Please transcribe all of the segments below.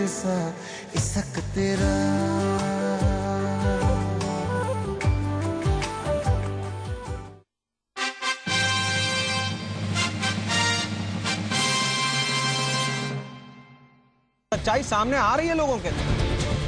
सा इसक तेरा। सच्चाई सामने आ रही है लोगों के।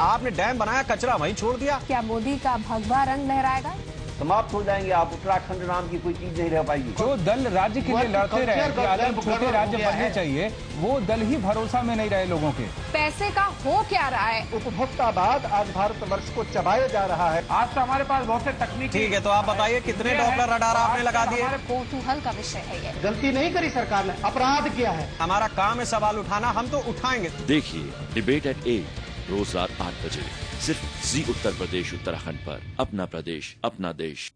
आपने डैम बनाया, कचरा वहीं छोड़ दिया। क्या मोदी का भगवा रंग लहराएगा? समाप्त हो जाएंगे आप, उत्तराखंड नाम की कोई चीज नहीं रह पाएगी। जो दल राज्य के लिए लड़ते रहे कि अलग छोटे राज्य बनने चाहिए, वो दल ही भरोसा में नहीं रहे लोगों के। पैसे का हो क्या रहा है? उपभोक्तावाद आज भारतवर्ष को चबाया जा रहा है। आज तो हमारे पास बहुत से तकनीक। ठीक है, तो आप बताइए कितने डॉपलर रडार आपने लगा दिए? कौतूहल का विषय है ये। गलती नहीं करी सरकार ने, अपराध किया है। हमारा काम है सवाल उठाना, हम तो उठाएंगे। देखिए डिबेट एट 8 रोज रात 8 बजे सिर्फ जी उत्तर प्रदेश उत्तराखंड पर। अपना प्रदेश अपना देश।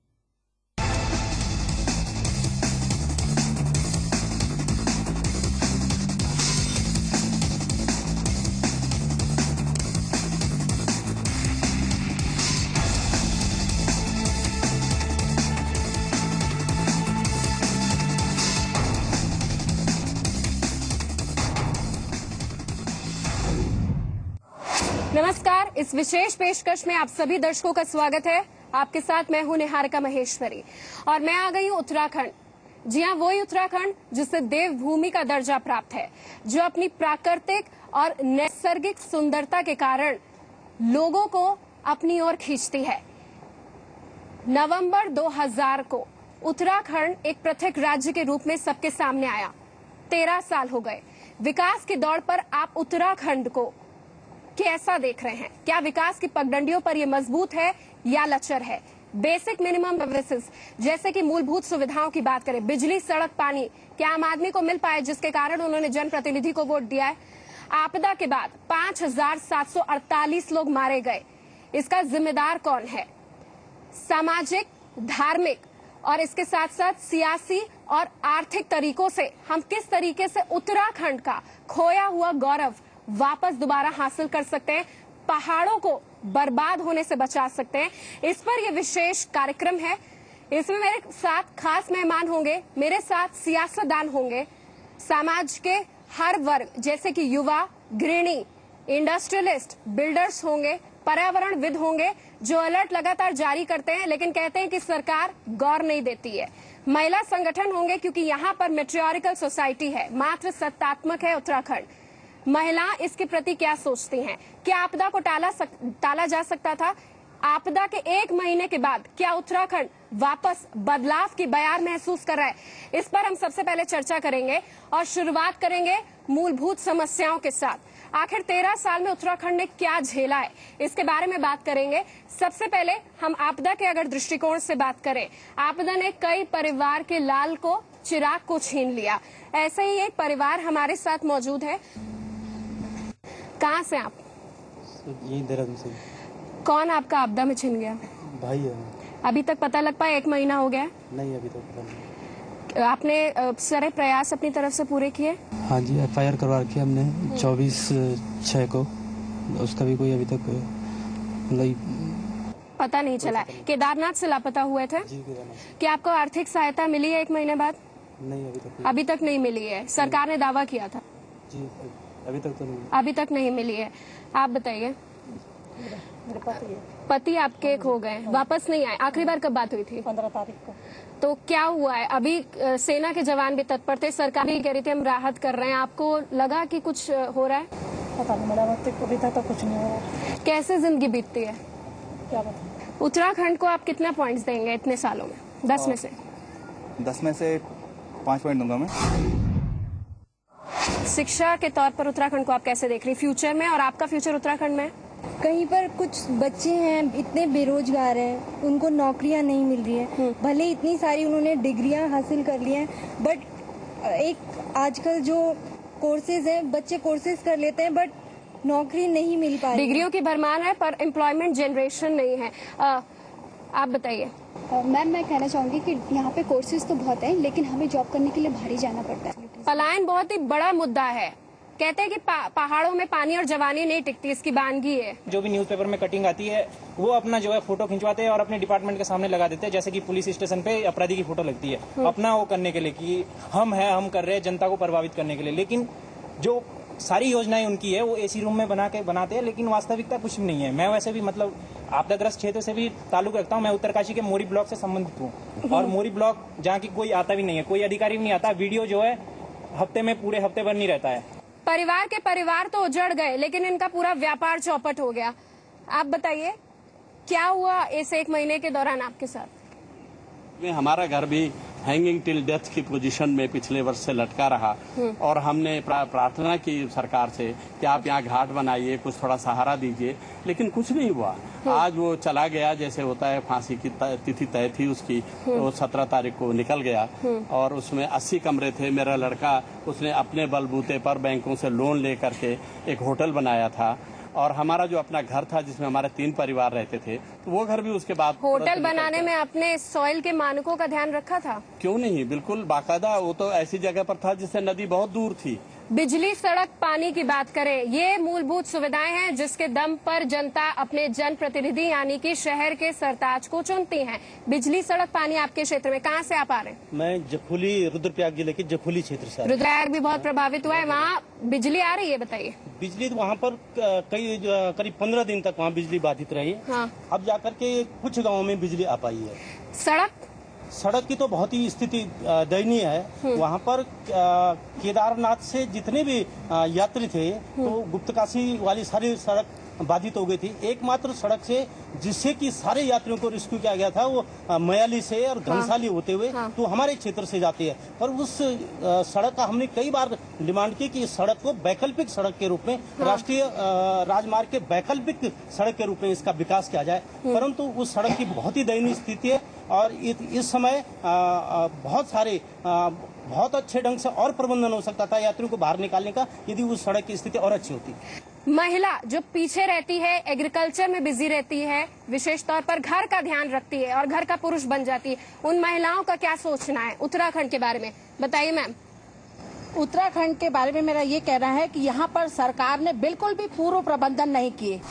नमस्कार, इस विशेष पेशकश में आप सभी दर्शकों का स्वागत है। आपके साथ मैं हूं निहारिका महेश्वरी और मैं आ गई हूं उत्तराखंड। जी हां, वही उत्तराखंड जिसे देवभूमि का दर्जा प्राप्त है, जो अपनी प्राकृतिक और नैसर्गिक सुंदरता के कारण लोगों को अपनी ओर खींचती है। नवंबर 2000 को उत्तराखंड एक पृथक राज्य के रूप में सबके सामने आया। 13 साल हो गए। विकास की दौड़ पर आप उत्तराखंड को कैसा देख रहे हैं? क्या विकास की पगडंडियों पर ये मजबूत है या लचर है? बेसिक मिनिमम सर्विसेज जैसे कि मूलभूत सुविधाओं की बात करें, बिजली, सड़क, पानी, क्या आम आदमी को मिल पाए जिसके कारण उन्होंने जनप्रतिनिधि को वोट दिया है? आपदा के बाद 5748 लोग मारे गए, इसका जिम्मेदार कौन है? सामाजिक, धार्मिक और इसके साथ साथ सियासी और आर्थिक तरीकों से हम किस तरीके से उत्तराखंड का खोया हुआ गौरव वापस दोबारा हासिल कर सकते हैं, पहाड़ों को बर्बाद होने से बचा सकते हैं? इस पर यह विशेष कार्यक्रम है। इसमें मेरे साथ खास मेहमान होंगे, मेरे साथ सियासतदान होंगे, समाज के हर वर्ग जैसे कि युवा, गृहिणी, इंडस्ट्रियलिस्ट, बिल्डर्स होंगे, पर्यावरणविद होंगे, जो अलर्ट लगातार जारी करते हैं लेकिन कहते हैं कि सरकार गौर नहीं देती है। महिला संगठन होंगे क्योंकि यहाँ पर मैट्रियार्कल सोसाइटी है, मात्र सत्तात्मक है उत्तराखंड। महिला इसके प्रति क्या सोचती हैं? क्या आपदा को टाला जा सकता था? आपदा के 1 महीने के बाद क्या उत्तराखंड वापस बदलाव की बयार महसूस कर रहा है? इस पर हम सबसे पहले चर्चा करेंगे और शुरुआत करेंगे मूलभूत समस्याओं के साथ। आखिर 13 साल में उत्तराखंड ने क्या झेला है, इसके बारे में बात करेंगे। सबसे पहले हम आपदा के अगर दृष्टिकोण से बात करें, आपदा ने कई परिवार के लाल को, चिराग को छीन लिया। ऐसे ही एक परिवार हमारे साथ मौजूद है। कहाँ से आप? यही देहरादून से। कौन आपका आपदा में छिन गया? भाई है। अभी तक पता लग पाया? 1 महीना हो गया? नहीं, अभी तक पता नहीं। आपने सारे प्रयास अपनी तरफ से पूरे किए? हाँ जी, FIR करवा रखी हमने 24/6 को। उसका भी कोई अभी तक पता नहीं चला। केदारनाथ से लापता हुए थे? जी, केदारनाथ। क्या आपको आर्थिक सहायता मिली है 1 महीने बाद? नहीं, अभी तक नहीं मिली है। सरकार ने दावा किया था। जी, अभी तक तो नहीं। अभी तक नहीं मिली है। आप बताइए। पति आपके खो गए, वापस नहीं आए। आखिरी बार कब बात हुई थी? 15 तारीख को। तो क्या हुआ है? अभी सेना के जवान भी तत्पर थे, सरकार भी कह रही थी हम राहत कर रहे हैं। आपको लगा कि कुछ हो रहा है? पता नहीं, मेरा अभी तक तो कुछ नहीं हो रहा। कैसे जिंदगी बीतती है? क्या बताएं? उत्तराखंड को आप कितना पॉइंट्स देंगे इतने सालों में? 10 में से? 10 में से 5 पॉइंट दूंगा मैं। शिक्षा के तौर पर उत्तराखंड को आप कैसे देख रही फ्यूचर में, और आपका फ्यूचर उत्तराखंड में? कहीं पर कुछ बच्चे हैं इतने बेरोजगार हैं, उनको नौकरियां नहीं मिल रही हैं। भले इतनी सारी उन्होंने डिग्रियां हासिल कर ली हैं, बट एक आजकल जो कोर्सेज हैं, बच्चे कोर्सेज कर लेते हैं बट नौकरी नहीं मिल पा रही। डिग्रियों की भरमार है पर एम्प्लॉयमेंट जनरेशन नहीं है। आप बताइए। मैम, मैं कहना चाहूंगी कि यहाँ पे कोर्सेज तो बहुत हैं, लेकिन हमें जॉब करने के लिए बाहर ही जाना पड़ता है। पलायन बहुत ही बड़ा मुद्दा है। कहते हैं कि पहाड़ों में पानी और जवानी नहीं टिकती, इसकी वानगी है। जो भी न्यूज़पेपर में कटिंग आती है वो अपना जो है फोटो खिंचवाते हैं और अपने डिपार्टमेंट के सामने लगा देते हैं, जैसे कि पुलिस स्टेशन पे अपराधी की फोटो लगती है, अपना वो करने के लिए कि हम कर रहे हैं जनता को प्रभावित करने के लिए। लेकिन जो सारी योजनाएं उनकी है, वो एसी रूम में बनाते हैं, लेकिन वास्तविकता कुछ भी नहीं है। मैं वैसे भी मतलब आपदाग्रस्त क्षेत्र से भी ताल्लुक रखता हूँ। मैं उत्तरकाशी के मोरी ब्लॉक से संबंधित हूँ और मोरी ब्लॉक जहाँ की कोई आता भी नहीं है, कोई अधिकारी भी नहीं आता। वीडियो जो है पूरे हफ्ते भर नहीं रहता है। परिवार के परिवार तो उजड़ गए, लेकिन इनका पूरा व्यापार चौपट हो गया। आप बताइए क्या हुआ इस 1 महीने के दौरान आपके साथ? हमारा घर भी हैंगिंग टिल डेथ की पोजीशन में पिछले वर्ष से लटका रहा और हमने प्रार्थना की सरकार से कि आप यहाँ घाट बनाइए, कुछ थोड़ा सहारा दीजिए, लेकिन कुछ नहीं हुआ। आज वो चला गया, जैसे होता है फांसी की तिथि तय थी उसकी, वो 17 तारीख को निकल गया और उसमें 80 कमरे थे। मेरा लड़का उसने अपने बलबूते पर बैंकों से लोन ले करके एक होटल बनाया था और हमारा जो अपना घर था जिसमें हमारे 3 परिवार रहते थे, तो वो घर भी उसके बाद होटल बनाने में अपने सॉइल के मानकों का ध्यान रखा था? क्यों नहीं, बिल्कुल बाकायदा। वो तो ऐसी जगह पर था जिससे नदी बहुत दूर थी। बिजली, सड़क, पानी की बात करें, ये मूलभूत सुविधाएं हैं जिसके दम पर जनता अपने जनप्रतिनिधि यानी कि शहर के सरताज को चुनती है। बिजली, सड़क, पानी आपके क्षेत्र में कहाँ से आप आ रहे हैं? मैं जखोली, रुद्रप्रयाग जिले के जखोली क्षेत्र से। रुद्रप्रयाग भी बहुत प्रभावित हुआ है, वहाँ बिजली आ रही है? बताइए। बिजली तो वहाँ पर करीब 15 दिन तक वहाँ बिजली बाधित रही। हाँ। अब जाकर के कुछ गाँवों में बिजली आ पाई है। सड़क की तो बहुत ही स्थिति दयनीय है। वहाँ पर केदारनाथ से जितने भी यात्री थे तो गुप्तकाशी वाली सारी सड़क बाधित हो गई थी। एकमात्र सड़क से जिससे कि सारे यात्रियों को रेस्क्यू किया गया था वो मयाली से और घनसाली होते हुए तो हमारे क्षेत्र से जाती है। पर उस सड़क का हमने कई बार डिमांड की कि इस सड़क को वैकल्पिक सड़क के रूप में, राष्ट्रीय राजमार्ग के वैकल्पिक सड़क के रूप में इसका विकास किया जाए, परंतु उस सड़क की बहुत ही दयनीय स्थिति है और इस समय बहुत अच्छे ढंग से और प्रबंधन हो सकता था यात्रियों को बाहर निकालने का, यदि उस सड़क की स्थिति और अच्छी होती। महिला जो पीछे रहती है, एग्रीकल्चर में बिजी रहती है, विशेष तौर पर घर का ध्यान रखती है और घर का पुरुष बन जाती है, उन महिलाओं का क्या सोचना है उत्तराखंड के बारे में? बताइए मैम। उत्तराखंड के बारे में मेरा ये कहना है कि यहाँ पर सरकार ने बिल्कुल भी पूर्व प्रबंधन नहीं किए।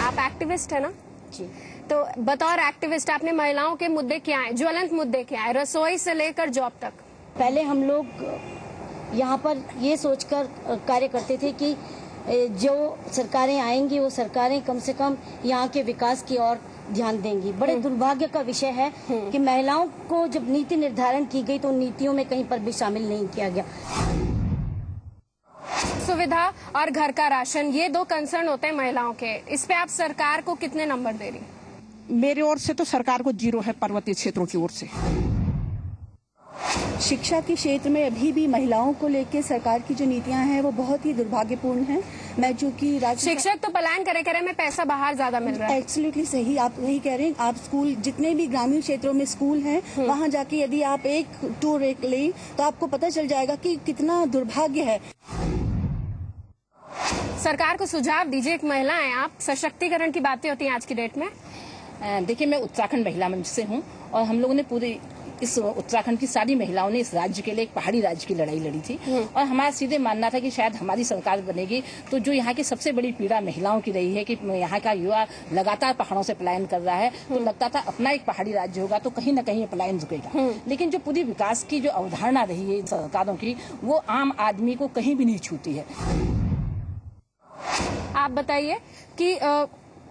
आप एक्टिविस्ट है ना जी, तो बतौर एक्टिविस्ट आपने महिलाओं के मुद्दे क्या हैं, ज्वलंत मुद्दे क्या हैं, रसोई से लेकर जॉब तक? पहले हम लोग यहाँ पर ये सोचकर कार्य करते थे कि जो सरकारें आएंगी वो सरकारें कम से कम यहाँ के विकास की ओर ध्यान देंगी। बड़े दुर्भाग्य का विषय है कि महिलाओं को जब नीति निर्धारण की गई तो नीतियों में कहीं पर भी शामिल नहीं किया गया। सुविधा और घर का राशन, ये 2 कंसर्न होते हैं महिलाओं के, इस पे आप सरकार को कितने नंबर दे रही? मेरी ओर से तो सरकार को 0 है, पर्वतीय क्षेत्रों की ओर से। शिक्षा के क्षेत्र में अभी भी महिलाओं को लेकर सरकार की जो नीतियां हैं वो बहुत ही दुर्भाग्यपूर्ण हैं। मैं जो कि शिक्षक तो पलायन करे में पैसा बाहर ज्यादा मिल रहा है। एब्सोल्युटली सही, आप वही कह रहे हैं। आप स्कूल, जितने भी ग्रामीण क्षेत्रों में स्कूल हैं, वहां जाके यदि आप एक टूर लें तो आपको पता चल जाएगा कि कितना दुर्भाग्य है। सरकार को सुझाव दीजिए। एक महिला है आप, सशक्तिकरण की बातें होती हैं आज की डेट में। देखिए, मैं उत्तराखंड महिला मंच से हूँ और हम लोगों ने पूरी इस उत्तराखंड की सारी महिलाओं ने इस राज्य के लिए, एक पहाड़ी राज्य की लड़ाई लड़ी थी और हमारा सीधे मानना था कि शायद हमारी सरकार बनेगी तो जो यहाँ की सबसे बड़ी पीड़ा महिलाओं की रही है कि यहाँ का युवा लगातार पहाड़ों से पलायन कर रहा है, तो लगता था अपना एक पहाड़ी राज्य होगा तो कहीं न कहीं ये पलायन रुकेगा। लेकिन जो पूरी विकास की जो अवधारणा रही है सरकारों की, वो आम आदमी को कहीं भी नहीं छूती है। आप बताइए कि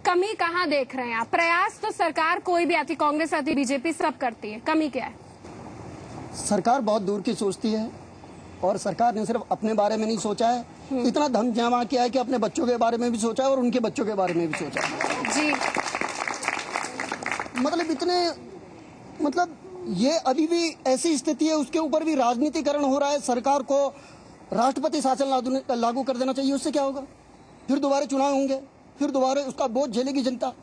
कमी कहाँ देख रहे हैं आप? प्रयास तो सरकार कोई भी आती, कांग्रेस आती, बीजेपी सब करती है, कमी क्या है? सरकार बहुत दूर की सोचती है और सरकार ने सिर्फ अपने बारे में नहीं सोचा है, इतना धम जमा किया है कि अपने बच्चों के बारे में भी सोचा है और उनके बच्चों के बारे में भी सोचा है। जी, मतलब ये अभी भी ऐसी स्थिति है, उसके ऊपर भी राजनीतिकरण हो रहा है। सरकार को राष्ट्रपति शासन लागू कर देना चाहिए, उससे क्या होगा? फिर दोबारा चुनाव होंगे, फिर दोबारा उसका बोझ झेलेगी जनता।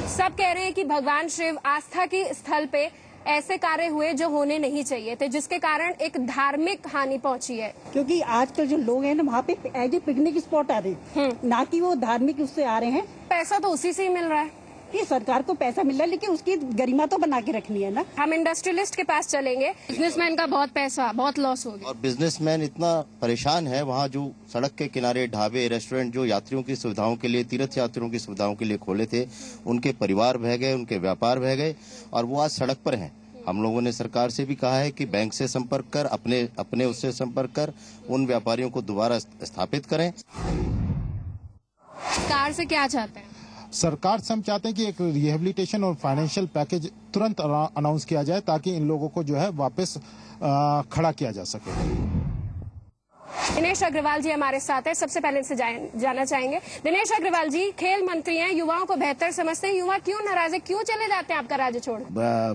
सब कह रहे हैं कि भगवान शिव आस्था की स्थल पे ऐसे कार्य हुए जो होने नहीं चाहिए थे, जिसके कारण एक धार्मिक हानि पहुंची है। क्योंकि आजकल जो लोग हैं ना वहाँ पे एज ए पिकनिक स्पॉट आ रहे हैं, ना कि वो धार्मिक उससे आ रहे हैं। पैसा तो उसी से ही मिल रहा है। ये सरकार को पैसा मिल रहा है, लेकिन उसकी गरिमा तो बना के रखनी है ना। हम इंडस्ट्रियलिस्ट के पास चलेंगे। बिजनेसमैन का बहुत पैसा, बहुत लॉस हो गया और बिजनेसमैन इतना परेशान है। वहाँ जो सड़क के किनारे ढाबे, रेस्टोरेंट जो यात्रियों की सुविधाओं के लिए, तीर्थ यात्रियों की सुविधाओं के लिए खोले थे, उनके परिवार बह गए, उनके व्यापार बह गए और वो आज सड़क पर हैं। हम लोगों ने सरकार से भी कहा है कि बैंक से संपर्क कर, अपने उससे संपर्क कर उन व्यापारियों को दोबारा स्थापित करें। सरकार से क्या चाहते हैं? सरकार से हम चाहते हैं कि एक रिहेबिलिटेशन और फाइनेंशियल पैकेज तुरंत अनाउंस किया जाए ताकि इन लोगों को जो है वापस खड़ा किया जा सके। दिनेश अग्रवाल जी हमारे साथ है। सबसे पहले इनसे जानना चाहेंगे, दिनेश अग्रवाल जी खेल मंत्री हैं, युवाओं को बेहतर समझते हैं, युवा क्यों नाराज है, क्यों चले जाते हैं आपका राज्य छोड़?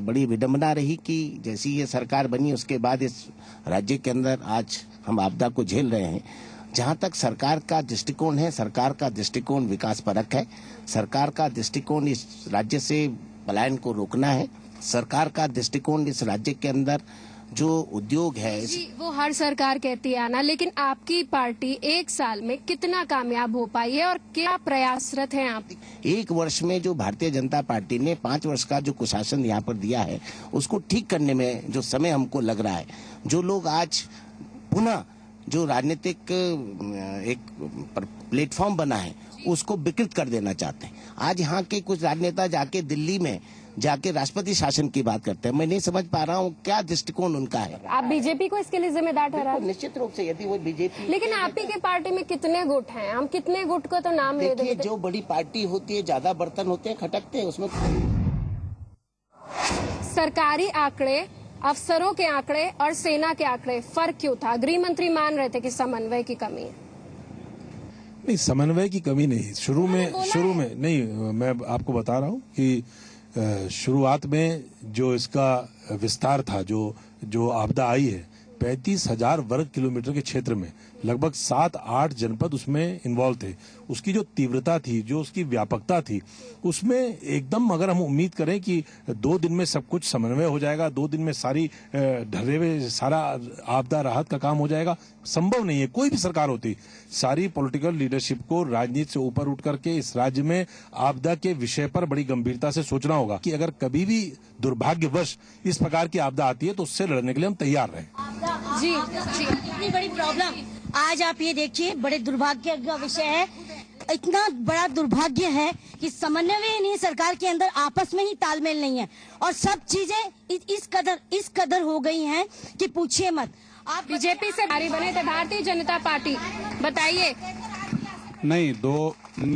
बड़ी विडम्बना रही कि जैसी ये सरकार बनी उसके बाद इस राज्य के अंदर आज हम आपदा को झेल रहे हैं। जहां तक सरकार का दृष्टिकोण है, सरकार का दृष्टिकोण विकास परक है। सरकार का दृष्टिकोण इस राज्य से पलायन को रोकना है। सरकार का दृष्टिकोण इस राज्य के अंदर जो उद्योग है जी, वो हर सरकार कहती है आना, लेकिन आपकी पार्टी एक साल में कितना कामयाब हो पाई है और क्या प्रयासरत हैं आप? एक वर्ष में जो भारतीय जनता पार्टी ने 5 वर्ष का जो कुशासन यहाँ पर दिया है उसको ठीक करने में जो समय हमको लग रहा है, जो लोग आज पुनः जो राजनीतिक एक प्लेटफॉर्म बना है उसको विकृत कर देना चाहते हैं। आज यहाँ के कुछ राजनेता जाके दिल्ली में जाके राष्ट्रपति शासन की बात करते हैं। मैं नहीं समझ पा रहा हूँ क्या दृष्टिकोण उनका है। आप बीजेपी को इसके लिए जिम्मेदार ठहरा? निश्चित रूप से यदि वो बीजेपी, लेकिन आप ही के पार्टी में कितने गुट हैं? हम कितने गुट को तो नाम ले देते। जो बड़ी पार्टी होती है ज्यादा बर्तन होते हैं, खटकते हैं उसमें। सरकारी आंकड़े, अफसरों के आंकड़े और सेना के आंकड़े, फर्क क्यों था? गृह मंत्री मान रहे थे कि समन्वय की कमी है। नहीं, समन्वय की कमी नहीं। शुरू में नहीं, मैं आपको बता रहा हूँ कि शुरुआत में जो इसका विस्तार था, जो आपदा आई है, 35,000 वर्ग किलोमीटर के क्षेत्र में लगभग 7-8 जनपद उसमें इन्वॉल्व थे। उसकी जो तीव्रता थी, जो उसकी व्यापकता थी, उसमें एकदम अगर हम उम्मीद करें कि 2 दिन में सब कुछ समन्वय हो जाएगा, 2 दिन में सारी ढर्रे में सारा आपदा राहत का काम हो जाएगा, संभव नहीं है। कोई भी सरकार होती, सारी पॉलिटिकल लीडरशिप को राजनीति से ऊपर उठ करके इस राज्य में आपदा के विषय पर बड़ी गंभीरता से सोचना होगा कि अगर कभी भी दुर्भाग्यवश इस प्रकार की आपदा आती है तो उससे लड़ने के लिए हम तैयार रहें। जी, इतनी बड़ी प्रॉब्लम आज आप ये देखिए, बड़े दुर्भाग्य का विषय है। इतना बड़ा दुर्भाग्य है कि समन्वय नहीं, सरकार के अंदर आपस में ही तालमेल नहीं है और सब चीजें इस कदर हो गई हैं कि पूछिए मत। आप बीजेपी से भारी बने थे भारतीय जनता पार्टी, बताइए। नहीं, 2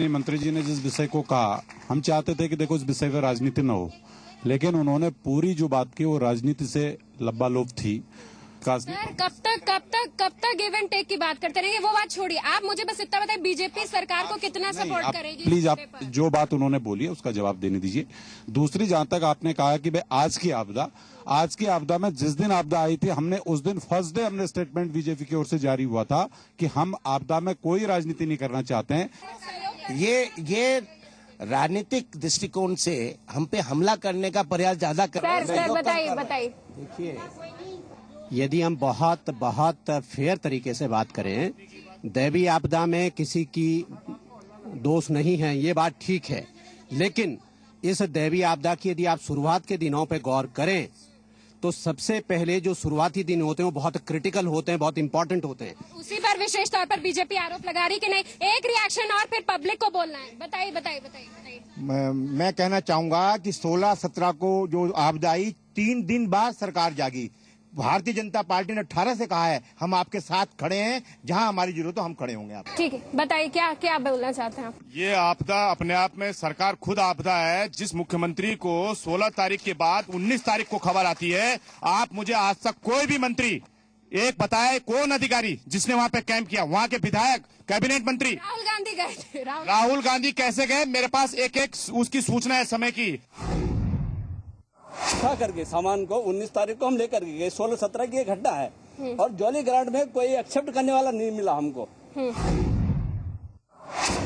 मंत्री जी ने जिस विषय को कहा, हम चाहते थे कि देखो इस विषय पर राजनीति न हो, लेकिन उन्होंने पूरी जो बात की वो राजनीति से लब्बालोप थी। सर, कब तक गिव एंड टेक की बात करते रहेंगे? वो बात छोड़िए, आप मुझे बस इतना बताइए, बीजेपी सरकार को कितना सपोर्ट करेगी? प्लीज आप जो बात उन्होंने बोली है उसका जवाब देने दीजिए। दूसरी, जहां तक आपने कहा कि भाई आज की आपदा में जिस दिन आपदा आई थी, हमने उस दिन फर्स्ट डे हमने स्टेटमेंट बीजेपी की ओर से जारी हुआ था कि हम आपदा में कोई राजनीति नहीं करना चाहते हैं। ये राजनीतिक दृष्टिकोण से हम पे हमला करने का प्रयास ज्यादा कर रहे हैं। सर बताइए। देखिए, यदि हम बहुत फेयर तरीके से बात करें, दैवीय आपदा में किसी की दोष नहीं है, ये बात ठीक है, लेकिन इस दैवीय आपदा की यदि आप शुरुआत के दिनों पे गौर करें तो सबसे पहले जो शुरुआती दिन होते हैं वो बहुत क्रिटिकल होते हैं, बहुत इंपॉर्टेंट होते हैं। उसी पर विशेष तौर पर बीजेपी आरोप लगा रही कि नहीं, एक रिएक्शन और फिर पब्लिक को बोलना है। बताइए। मैं कहना चाहूंगा कि 16-17 को जो आपदा आई, 3 दिन बाद सरकार जागी। भारतीय जनता पार्टी ने 18 से कहा है हम आपके साथ खड़े हैं, जहां हमारी जरूरत हो हम खड़े होंगे। आप ठीक है, बताइए क्या बोलना चाहते हैं आप? ये आपदा अपने आप में सरकार खुद आपदा है। जिस मुख्यमंत्री को 16 तारीख के बाद 19 तारीख को खबर आती है, आप मुझे आज तक कोई भी मंत्री एक बताए, कौन अधिकारी जिसने वहाँ पे कैंप किया? वहाँ के विधायक, कैबिनेट मंत्री राहुल गांधी गए थे। राहुल गांधी कैसे गए? मेरे पास एक उसकी सूचना है समय की। उठा करके सामान को 19 तारीख को हम लेकर के गए। 16-17 की घटना है और जॉली ग्रांट में कोई एक्सेप्ट करने वाला नहीं मिला हमको।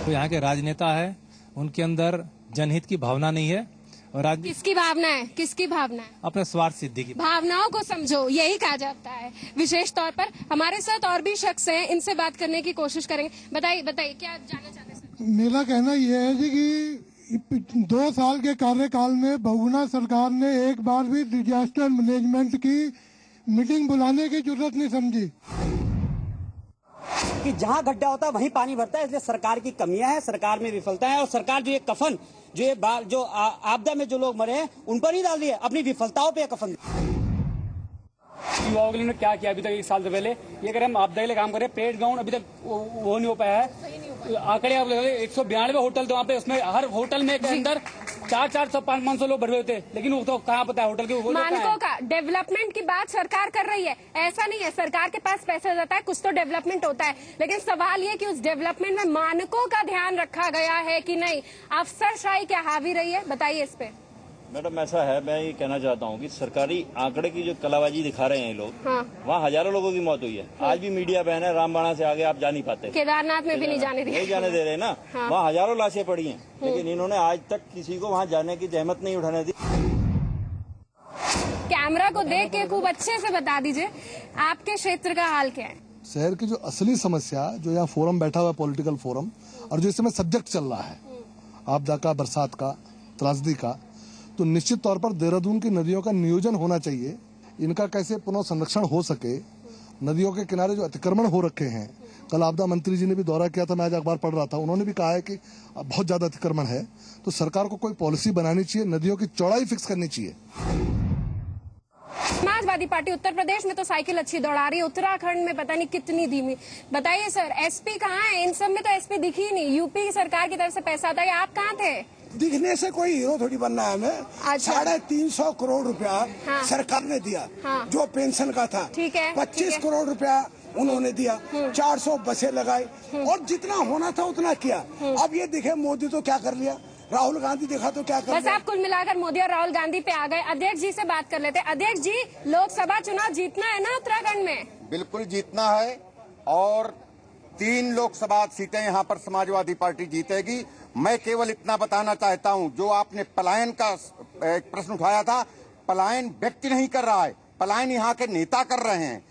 तो यहाँ के राजनेता है, उनके अंदर जनहित की भावना नहीं है। और किसकी भावना है? अपने स्वार्थ सिद्धि की भावनाओं को समझो, यही कहा जाता है। विशेष तौर पर हमारे साथ और भी शख्स हैं, इनसे बात करने की कोशिश करेंगे। बताइए क्या जानना चाहते हैं? मेरा कहना यह है कि 2 साल के कार्यकाल में बहुगुणा सरकार ने एक बार भी डिजास्टर मैनेजमेंट की मीटिंग बुलाने की जरूरत नहीं समझी। कि जहां गड्ढा होता है वहीं पानी भरता है। इसलिए सरकार की कमियां हैं, सरकार में विफलता है और सरकार जो ये कफन जो आपदा में जो लोग मरे हैं उन पर नहीं डाल रही है, अपनी विफलताओं पे कफन। युवाओं के लिए क्या किया अभी तक 1 साल से पहले? ये करें हम आपदा के लिए काम कर रहे हैं, पेड ग्राउंड अभी तक वो नहीं हो पाया है। आंकड़े आप 192 होटल थे वहाँ पे, उसमें हर होटल में के अंदर 400-500 लोग भरे हुए थे, लेकिन वो तो कहाँ पता है होटल के मानकों का डेवलपमेंट की बात सरकार कर रही है। ऐसा नहीं है, सरकार के पास पैसा जाता है, कुछ तो डेवलपमेंट होता है, लेकिन सवाल ये कि उस डेवलपमेंट में मानकों का ध्यान रखा गया है कि नहीं, अफसरशाही क्या हावी रही है, बताइए इस पे। मैडम ऐसा है, मैं ये कहना चाहता हूँ कि सरकारी आंकड़े की जो कलाबाजी दिखा रहे हैं ये लोग, वहाँ हजारों लोगों की मौत हुई है। आज भी मीडिया बैन है, रामबाड़ा से आगे आप जा नहीं पाते, केदारनाथ में भी नहीं जाने दे रहे ना। वहाँ हजारों लाशें पड़ी हैं, लेकिन इन्होंने आज तक किसी को वहाँ जाने की जहमत नहीं उठाने दी। कैमरा को देख के खूब अच्छे से बता दीजिए आपके क्षेत्र का हाल क्या है। शहर की जो असली समस्या, जो यहाँ फोरम बैठा हुआ है, पॉलिटिकल फोरम, और जो इस समय सब्जेक्ट चल रहा है आपदा का, बरसात का, त्रासदी का, तो निश्चित तौर पर देहरादून की नदियों का नियोजन होना चाहिए। इनका कैसे पुनः संरक्षण हो सके। नदियों के किनारे जो अतिक्रमण हो रखे हैं, कल आपदा मंत्री जी ने भी दौरा किया था, मैं आज अखबार पढ़ रहा था, उन्होंने भी कहा है कि बहुत ज्यादा अतिक्रमण है, तो सरकार को कोई पॉलिसी बनानी चाहिए, नदियों की चौड़ाई फिक्स करनी चाहिए। समाजवादी पार्टी उत्तर प्रदेश में तो साइकिल अच्छी दौड़ा रही है, उत्तराखंड में पता नहीं कितनी धीमी। बताइए सर, एसपी कहाँ है? इन सब में तो एसपी दिखी ही नहीं। यूपी की सरकार की तरफ से पैसा आता है, आप कहाँ थे? दिखने से कोई हीरो थोड़ी बनना है हमें। 350 करोड़ रुपया सरकार ने दिया, जो पेंशन का था। ठीक है, 25 करोड़ रुपया उन्होंने दिया, 400 बसें लगाई और जितना होना था उतना किया। अब ये दिखे मोदी तो क्या कर लिया, राहुल गांधी देखा तो क्या कर बस आप कुल मिलाकर मोदी और राहुल गांधी पे आ गए। अध्यक्ष जी से बात कर लेते हैं। अध्यक्ष जी, लोकसभा चुनाव जीतना है ना उत्तराखंड में? बिल्कुल जीतना है और 3 लोकसभा सीटें यहाँ पर समाजवादी पार्टी जीतेगी। मैं केवल इतना बताना चाहता हूँ, जो आपने पलायन का एक प्रश्न उठाया था, पलायन व्यक्ति नहीं कर रहा है, पलायन यहाँ के नेता कर रहे हैं।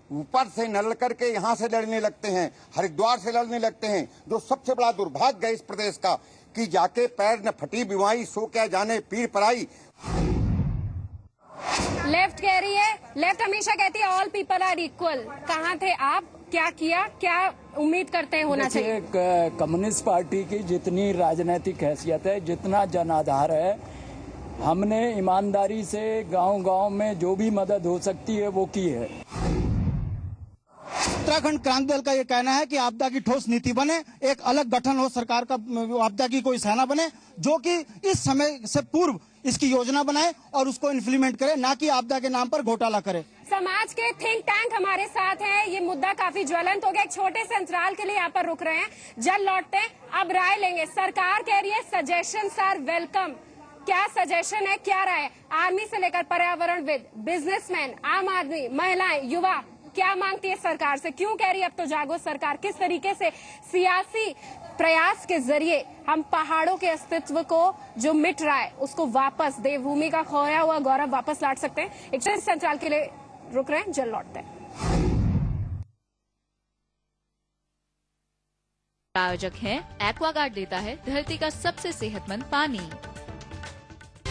ऊपर से नल करके यहाँ से लड़ने लगते हैं, हरिद्वार से लड़ने लगते हैं। जो सबसे बड़ा दुर्भाग्य है इस प्रदेश का कि जाके पैर न फटी बीमारी, सो क्या जाने पीर पराई। लेफ्ट कह रही है, लेफ्ट हमेशा कहती है ऑल पीपल आर इक्वल। कहाँ थे आप? क्या किया? क्या उम्मीद करते हैं होना चाहिए? कम्युनिस्ट पार्टी की जितनी राजनीतिक हैसियत है, जितना जनाधार है, हमने ईमानदारी से गांव-गांव में जो भी मदद हो सकती है वो की है। उत्तराखंड क्रांति दल का ये कहना है कि आपदा की ठोस नीति बने, एक अलग गठन हो सरकार का, आपदा की कोई सेना बने जो कि इस समय से पूर्व इसकी योजना बनाए और उसको इम्प्लीमेंट करे, ना कि आपदा के नाम पर घोटाला करे। समाज के थिंक टैंक हमारे साथ हैं। ये मुद्दा काफी ज्वलंत हो गया। एक छोटे से अंतराल के लिए यहाँ पर रुक रहे हैं, जल्द लौटते हैं, अब राय लेंगे। सरकार कह रही है सजेशंस आर वेलकम। क्या सजेशन है, क्या राय? आर्मी से लेकर पर्यावरणविद, बिजनेसमैन, आम आदमी, महिलाएं, युवा, क्या मांगती है सरकार से? क्यों कह रही है अब तो जागो सरकार? किस तरीके से सियासी प्रयास के जरिए हम पहाड़ों के अस्तित्व को जो मिट रहा है उसको वापस, देवभूमि का खोया हुआ गौरव वापस लौट सकते हैं? एक संचाल के लिए रुक रहे हैं, जल्द लौटते हैं। आयोजक है एक्वागार्ड देता है धरती का सबसे सेहतमंद पानी।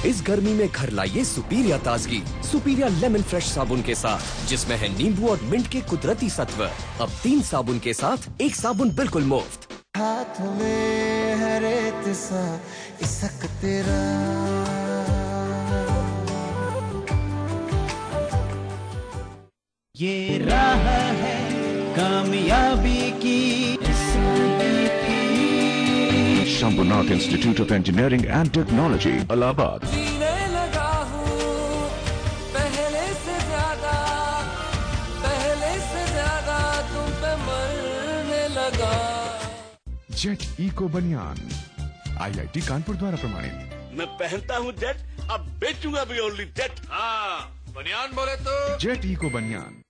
इस गर्मी में घर लाइए सुपीरिया ताजगी, सुपीरिया लेमन फ्रेश साबुन के साथ, जिसमें है नींबू और मिंट के कुदरती सत्व। अब 3 साबुन के साथ 1 साबुन बिल्कुल मुफ्त। हाथ में है रेत सा इसक तेरा, ये राह है कामयाबी की। Shambhunath Institute of Engineering and Technology, Allahabad. जीने लगा हूँ पहले से ज्यादा तुम पे मरने लगा। जेट इको बनियान IIT कानपुर द्वारा प्रमाणित। मैं पहनता हूँ जेट, अब बेचूंगा भी ओनली जेट। हाँ, बनियान बोले तो जेट इको बनियान।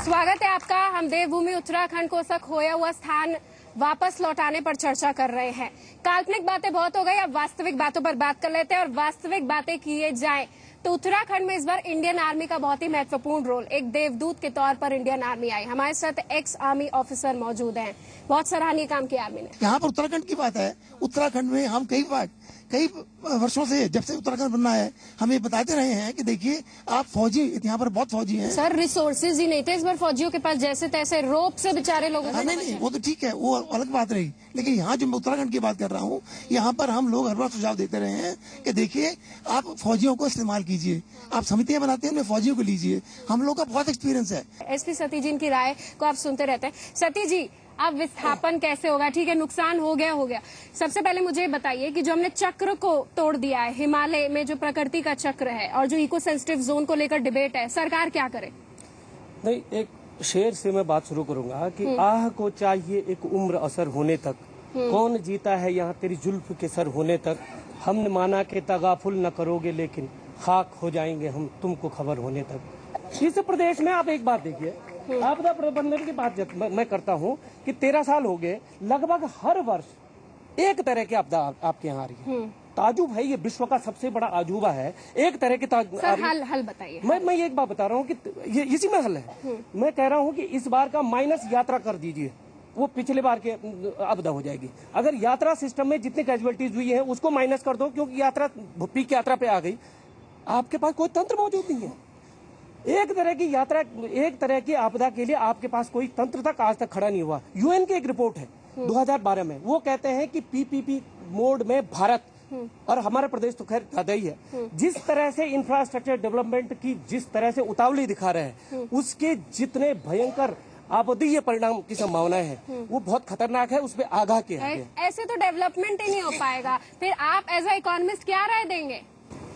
स्वागत है आपका। हम देवभूमि उत्तराखंड को उसका खोया हुआ स्थान वापस लौटाने पर चर्चा कर रहे हैं। काल्पनिक बातें बहुत हो गई, अब वास्तविक बातों पर बात कर लेते हैं। और वास्तविक बातें किए जाएं तो उत्तराखंड में इस बार इंडियन आर्मी का बहुत ही महत्वपूर्ण रोल, एक देवदूत के तौर पर इंडियन आर्मी आई। हमारे साथ एक्स आर्मी ऑफिसर मौजूद हैं, बहुत सराहनीय काम किया आर्मी ने। यहाँ पर उत्तराखंड की बात है, उत्तराखंड में हम कई वर्षों से, जब से उत्तराखंड बनना है, हम ये बताते रहे हैं कि देखिए आप फौजी, यहाँ पर बहुत फौजी हैं। सर रिसोर्सेज ही नहीं थे इस बार फौजियों के पास, जैसे तैसे रोप से बेचारे लोगों को। नहीं, वो तो ठीक है, वो अलग बात रही, लेकिन यहाँ जो मैं उत्तराखंड की बात कर रहा हूँ, यहाँ पर हम लोग हर बार सुझाव देते रहे हैं कि देखिए आप फौजियों को इस्तेमाल कीजिए, आप समितियां बनाते हैं उनमें फौजियों को लीजिए, हम लोग का बहुत एक्सपीरियंस है। एसपी सती जी की राय को आप सुनते रहते हैं। सती जी, अब विस्थापन कैसे होगा? ठीक है, नुकसान हो गया। सबसे पहले मुझे बताइए कि जो हमने चक्र को तोड़ दिया है, हिमालय में जो प्रकृति का चक्र है और जो इको सेंसिटिव जोन को लेकर डिबेट है, सरकार क्या करे? नहीं, एक शेर से मैं बात शुरू करूंगा कि आह को चाहिए एक उम्र असर होने तक, कौन जीता है यहाँ तेरी जुल्फ के सर होने तक, हमने माना कि तगाफुल न करोगे लेकिन खाक हो जाएंगे हम तुमको खबर होने तक। इस प्रदेश में आप एक बात देखिए, आपदा प्रबंधन की बात मैं करता हूँ कि 13 साल हो गए, लगभग हर वर्ष एक तरह की आपदा आपके यहाँ आ रही है। ताजुब है, ये विश्व का सबसे बड़ा अजूबा है, एक तरह की सर हल बताइए। मैं एक बात बता रहा हूँ कि ये इसी में हल है। मैं कह रहा हूँ कि इस बार का माइनस यात्रा कर दीजिए, वो पिछले बार के आपदा हो जाएगी। अगर यात्रा सिस्टम में जितनी कैजुअलिटीज हुई है उसको माइनस कर दो, क्योंकि यात्रा पीक यात्रा पे आ गई, आपके पास कोई तंत्र मौजूद नहीं है। एक तरह की आपदा के लिए आपके पास कोई तंत्र तक आज तक खड़ा नहीं हुआ। यूएन की एक रिपोर्ट है 2012 में, वो कहते हैं कि पीपीपी मोड में भारत और हमारा प्रदेश तो खैर ज्यादा ही है, जिस तरह से इंफ्रास्ट्रक्चर डेवलपमेंट की जिस तरह से उतावली दिखा रहे हैं, उसके जितने भयंकर आपदीय परिणाम की संभावना है वो बहुत खतरनाक है। उस पर आगाह किया है। ऐसे तो डेवलपमेंट ही नहीं हो पाएगा। फिर आप एज ए इकोनॉमिस्ट क्या राय देंगे?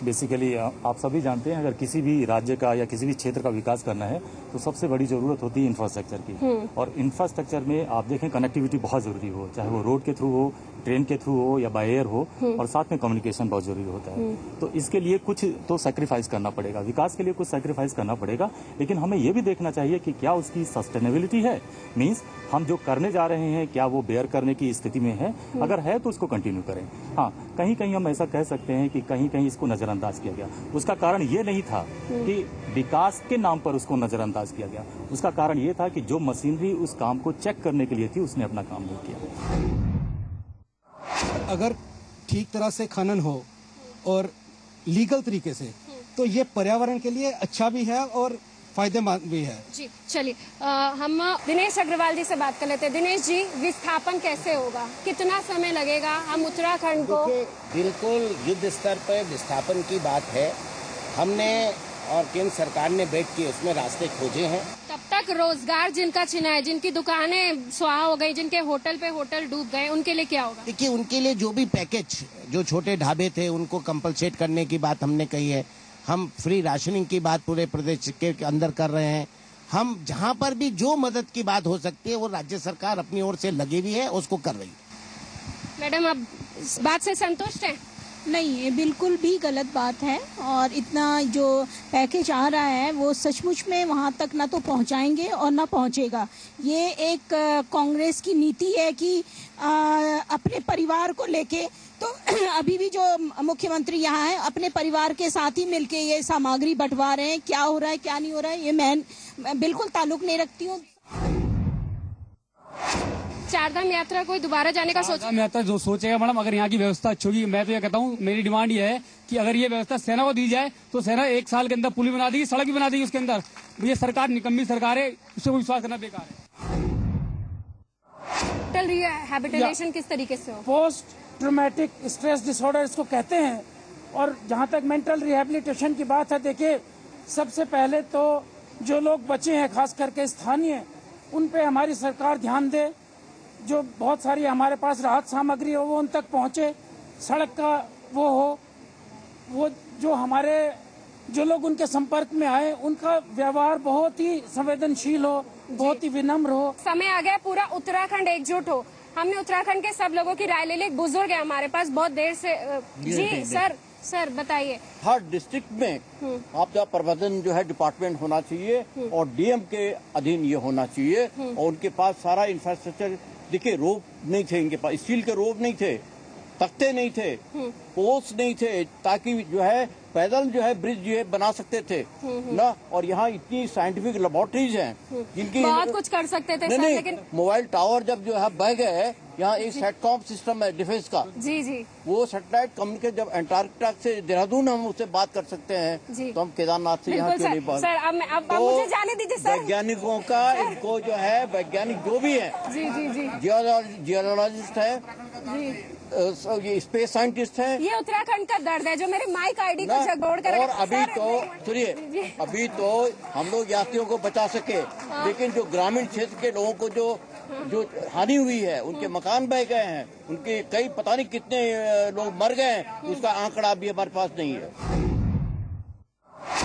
बेसिकली आप सभी जानते हैं, अगर किसी भी राज्य का या किसी भी क्षेत्र का विकास करना है तो सबसे बड़ी जरूरत होती है इंफ्रास्ट्रक्चर की। और इंफ्रास्ट्रक्चर में आप देखें कनेक्टिविटी बहुत जरूरी हो, चाहे वो रोड के थ्रू हो, ट्रेन के थ्रू हो या बाय एयर हो, और साथ में कम्युनिकेशन बहुत जरूरी होता है। तो इसके लिए कुछ तो सैक्रिफाइस करना पड़ेगा, विकास के लिए कुछ सैक्रिफाइस करना पड़ेगा, लेकिन हमें ये भी देखना चाहिए कि क्या उसकी सस्टेनेबिलिटी है, मीन्स हम जो करने जा रहे हैं क्या वो बेयर करने की स्थिति में है, अगर है तो उसको कंटिन्यू करें। हाँ, कहीं कहीं हम ऐसा कह सकते हैं कि कहीं कहीं इसको नजरअंदाज किया गया। उसका कारण ये नहीं था कि विकास के नाम पर उसको नजरअंदाज किया गया, उसका कारण ये था कि जो मशीनरी उस काम को चेक करने के लिए थी उसने अपना काम नहीं किया। अगर ठीक तरह से खनन हो और लीगल तरीके से, तो ये पर्यावरण के लिए अच्छा भी है और फायदेमंद भी है। जी चलिए, हम दिनेश अग्रवाल जी से बात कर लेते हैं। दिनेश जी, विस्थापन कैसे होगा, कितना समय लगेगा? हम उत्तराखंड को बिल्कुल युद्ध स्तर पर विस्थापन की बात है, हमने और केंद्र सरकार ने बैठ के उसमें रास्ते खोजे हैं। तब तक रोजगार जिनका छिना है, जिनकी दुकानें स्वाहा हो गई, जिनके होटल पे होटल डूब गए, उनके लिए क्या होगा? देखिए, उनके लिए जो भी पैकेज, जो छोटे ढाबे थे उनको कंपलसेट करने की बात हमने कही है। हम फ्री राशनिंग की बात पूरे प्रदेश के अंदर कर रहे हैं। हम जहां पर भी जो मदद की बात हो सकती है वो राज्य सरकार अपनी ओर से लगी हुई है, उसको कर रही है। मैडम, आप इस बात से संतुष्ट हैं? नहीं, ये बिल्कुल भी गलत बात है, और इतना जो पैकेज आ रहा है वो सचमुच में वहाँ तक ना तो पहुँचाएंगे और ना पहुँचेगा। ये एक कांग्रेस की नीति है कि अपने परिवार को लेके, तो अभी भी जो मुख्यमंत्री यहाँ है अपने परिवार के साथ ही मिलके ये सामग्री बंटवा रहे हैं। क्या हो रहा है क्या नहीं हो रहा है ये मैं बिल्कुल ताल्लुक नहीं रखती हूँ। चारधाम यात्रा कोई दोबारा जाने का सोच? चारधाम यात्रा जो सोचेगा मैडम, अगर यहाँ की व्यवस्था अच्छी होगी, मैं तो ये कहता हूँ, मेरी डिमांड ये है कि अगर ये व्यवस्था सेना को दी जाए तो सेना 1 साल के अंदर पुल बना देगी, सड़क भी बना देगी उसके अंदर। ये सरकार निकम्मी सरकार है, उससे विश्वास करना बेकार है। रिहैबिलिटेशन किस तरीके से हो? पोस्ट ट्रॉमेटिक स्ट्रेस डिसऑर्डर इसको कहते हैं। और जहाँ तक मेंटल रिहैबिलिटेशन की बात है, देखिए सबसे पहले तो जो लोग बचे हैं खास करके स्थानीय, उन पे हमारी सरकार ध्यान दे। जो बहुत सारी हमारे पास राहत सामग्री हो वो उन तक पहुँचे, सड़क का वो हो, वो जो हमारे जो लोग उनके संपर्क में आए उनका व्यवहार बहुत ही संवेदनशील हो, बहुत ही विनम्र हो। समय आ गया पूरा उत्तराखंड एकजुट हो। हमने उत्तराखंड के सब लोगों की राय ले ली। एक बुजुर्ग है हमारे पास बहुत देर से। जी सर बताइए। हर डिस्ट्रिक्ट में आपदा प्रबंधन जो है डिपार्टमेंट होना चाहिए और डीएम के अधीन ये होना चाहिए, और उनके पास सारा इंफ्रास्ट्रक्चर। देखिए, रोप नहीं थे इनके पास, स्टील के रोप नहीं थे, तख्ते नहीं थे, पोस्ट नहीं थे, ताकि जो है पैदल जो है ब्रिज जो है बना सकते थे ना, और यहाँ इतनी साइंटिफिक लेबोरेटरीज हैं जिनकी बहुत कुछ कर सकते थे सर, लेकिन मोबाइल टावर जब जो है बह गए, यहाँ एक सेटकॉम सिस्टम है डिफेंस का, जी जी, वो सैटेलाइट कम्युनिकेट, जब अंटार्कटिका से देहरादून हम उससे बात कर सकते हैं तो हम केदारनाथ से यहाँ क्यों नहीं बात? सर अब मुझे जाने दीजिए सर। वैज्ञानिकों का इनको जो है, वैज्ञानिक जो भी है, जी जी जी, जियोलॉजिस्ट है जी, ये स्पेस साइंटिस्ट है, ये उत्तराखंड का दर्द है जो मेरे माइक आईडी को झगड़ोड़ कर। और अभी तो सुनिए, अभी तो हम लोग यात्रियों को बचा सके, लेकिन जो ग्रामीण क्षेत्र के लोगों को जो हानि हुई है, उनके मकान बह गए हैं, उनके कई पता नहीं कितने लोग मर गए हैं, उसका आंकड़ा अभी हमारे पास नहीं है।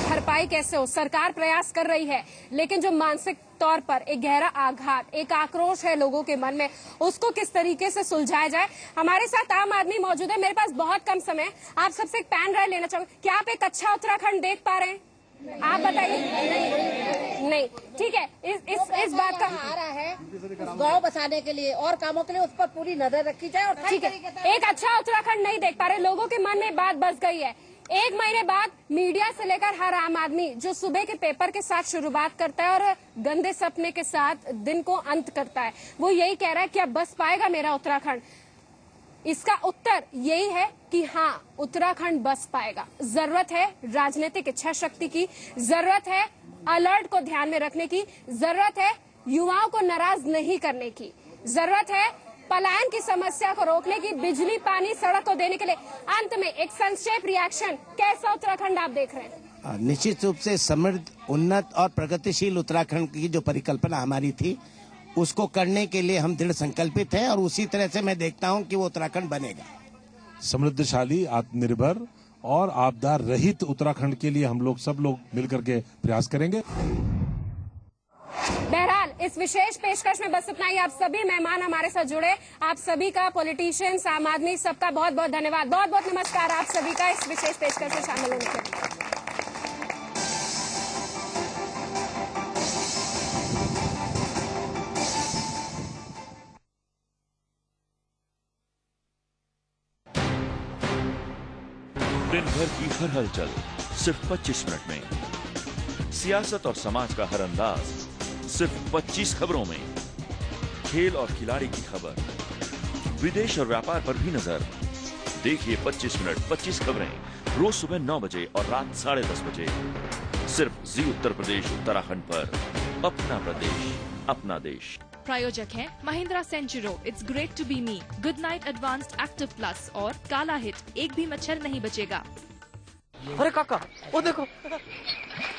भरपाई कैसे हो, सरकार प्रयास कर रही है, लेकिन जो मानसिक तौर पर एक गहरा आघात, एक आक्रोश है लोगों के मन में, उसको किस तरीके से सुलझाया जाए। हमारे साथ आम आदमी मौजूद है, मेरे पास बहुत कम समय है, आप सबसे एक पैन राय लेना चाहूंगी। क्या आप एक अच्छा उत्तराखंड देख पा रहे हैं? आप बताइए। नहीं, ठीक है, इस बात का आ रहा है गांव बसाने के लिए और कामों के लिए, उस पर पूरी नजर रखी जाए। और ठीक है, एक अच्छा उत्तराखंड नहीं देख पा रहे, लोगों के मन में बात बस गई है। एक महीने बाद मीडिया से लेकर हर आम आदमी जो सुबह के पेपर के साथ शुरुआत करता है और गंदे सपने के साथ दिन को अंत करता है, वो यही कह रहा है कि अब बस पाएगा मेरा उत्तराखंड। इसका उत्तर यही है कि हाँ, उत्तराखंड बस पाएगा। जरूरत है राजनीतिक इच्छा शक्ति की, जरूरत है अलर्ट को ध्यान में रखने की, जरूरत है युवाओं को नाराज नहीं करने की, जरूरत है पलायन की समस्या को रोकने की, बिजली पानी सड़क को देने के लिए। अंत में एक संक्षेप रिएक्शन, कैसा उत्तराखंड आप देख रहे हैं? निश्चित रूप से समृद्ध, उन्नत और प्रगतिशील उत्तराखंड की जो परिकल्पना हमारी थी, उसको करने के लिए हम दृढ़ संकल्पित हैं और उसी तरह से मैं देखता हूं कि वो उत्तराखंड बनेगा। समृद्धशाली, आत्मनिर्भर और आपदा रहित उत्तराखंड के लिए हम लोग सब लोग मिलकर के प्रयास करेंगे। बहरहाल इस विशेष पेशकश में बस इतना ही। आप सभी मेहमान हमारे साथ जुड़े, आप सभी का, पॉलिटिशियंस, आम आदमी, सबका बहुत बहुत धन्यवाद, बहुत बहुत नमस्कार आप सभी का इस विशेष पेशकश में शामिल होने के लिए। दिन भर की हर हलचल सिर्फ 25 मिनट में, सियासत और समाज का हर अंदाज सिर्फ 25 खबरों में, खेल और खिलाड़ी की खबर, विदेश और व्यापार पर भी नजर। देखिए 25 मिनट 25 खबरें रोज सुबह 9 बजे और रात 10:30 बजे, सिर्फ जी उत्तर प्रदेश उत्तराखंड पर। अपना प्रदेश, अपना देश। प्रायोजक हैं Mahindra Centuro, it's great to be me, good night advanced active plus और काला हिट, एक भी मच्छर नहीं बचेगा। अरे काका, वो देखो।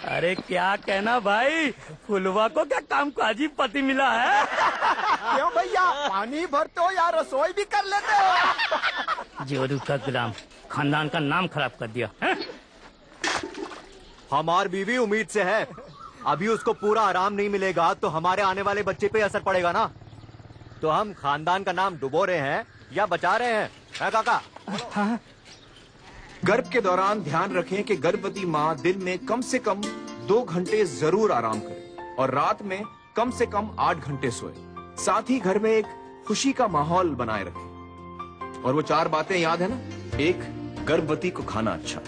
अरे क्या कहना भाई, फुलवा को क्या कामकाजी पति मिला है। क्यों भैया, पानी भरते हो या रसोई भी कर लेते हो? जोरू का गुलाम, खानदान का नाम खराब कर दिया है? हमारी बीवी उम्मीद से है, अभी उसको पूरा आराम नहीं मिलेगा तो हमारे आने वाले बच्चे पे असर पड़ेगा ना। तो हम खानदान का नाम डुबो रहे हैं या बचा रहे हैं, है काका? हाँ। गर्भ के दौरान ध्यान रखें कि गर्भवती माँ दिन में कम से कम 2 घंटे जरूर आराम करे और रात में कम से कम 8 घंटे सोए। साथ ही घर में एक खुशी का माहौल बनाए रखें। और वो 4 बातें याद है ना? 1, गर्भवती को खाना अच्छा।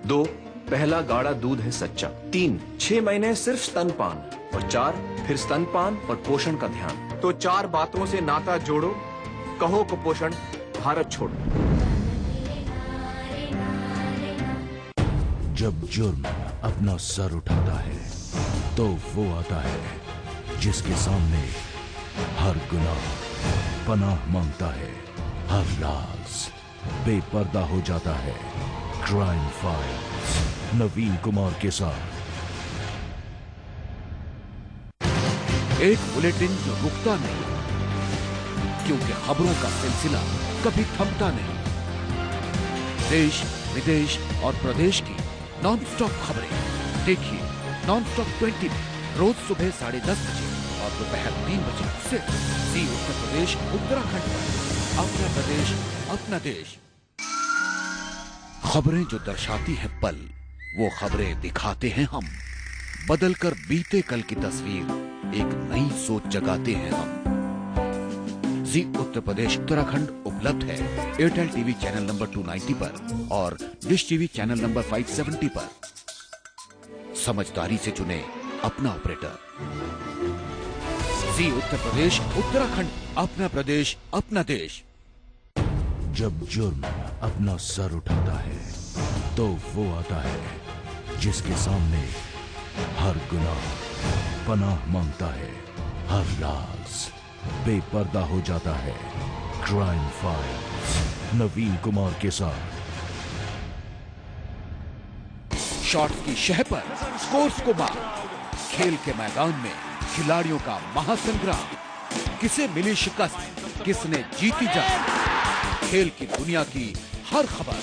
2, पहला गाढ़ा दूध है सच्चा। 3, 6 महीने सिर्फ स्तनपान। और 4, फिर स्तनपान और पोषण का ध्यान। तो 4 बातों से नाता जोड़ो, कहो कुपोषण भारत छोड़ो। जब जुर्म अपना सर उठाता है तो वो आता है जिसके सामने हर गुनाह पनाह मांगता है, हर राज बेपर्दा हो जाता है। क्राइम फाइल्स नवीन कुमार के साथ एक बुलेटिन जो रुकता नहीं, क्योंकि खबरों का सिलसिला कभी थमता नहीं। देश, विदेश और प्रदेश की नॉन स्टॉप खबरें देखिए नॉन स्टॉप 20 में रोज सुबह 10:30 बजे और दोपहर 3 बजे सिर्फ जी उत्तर प्रदेश उत्तराखंड पर। अपना प्रदेश, अपना देश। खबरें जो दर्शाती है पल, वो खबरें दिखाते हैं हम। बदलकर बीते कल की तस्वीर एक नई सोच जगाते हैं हम। जी उत्तर प्रदेश उत्तराखंड उपलब्ध है एयरटेल टीवी चैनल नंबर 290 पर और डिश टीवी चैनल नंबर 570 पर। समझदारी से चुने अपना ऑपरेटर। जी उत्तर प्रदेश उत्तराखंड, अपना प्रदेश अपना देश। जब जुर्म अपना सर उठाता है तो वो आता है जिसके सामने हर गुनाह पनाह मांगता है, हर राज बेपर्दा हो जाता है। क्राइम फाइल्स नवीन कुमार के साथ। शॉट्स की शह पर स्कोर्स को मार, खेल के मैदान में खिलाड़ियों का महासंग्राम। किसे मिली शिकस्त, किसने जीती जंग, खेल की दुनिया की हर खबर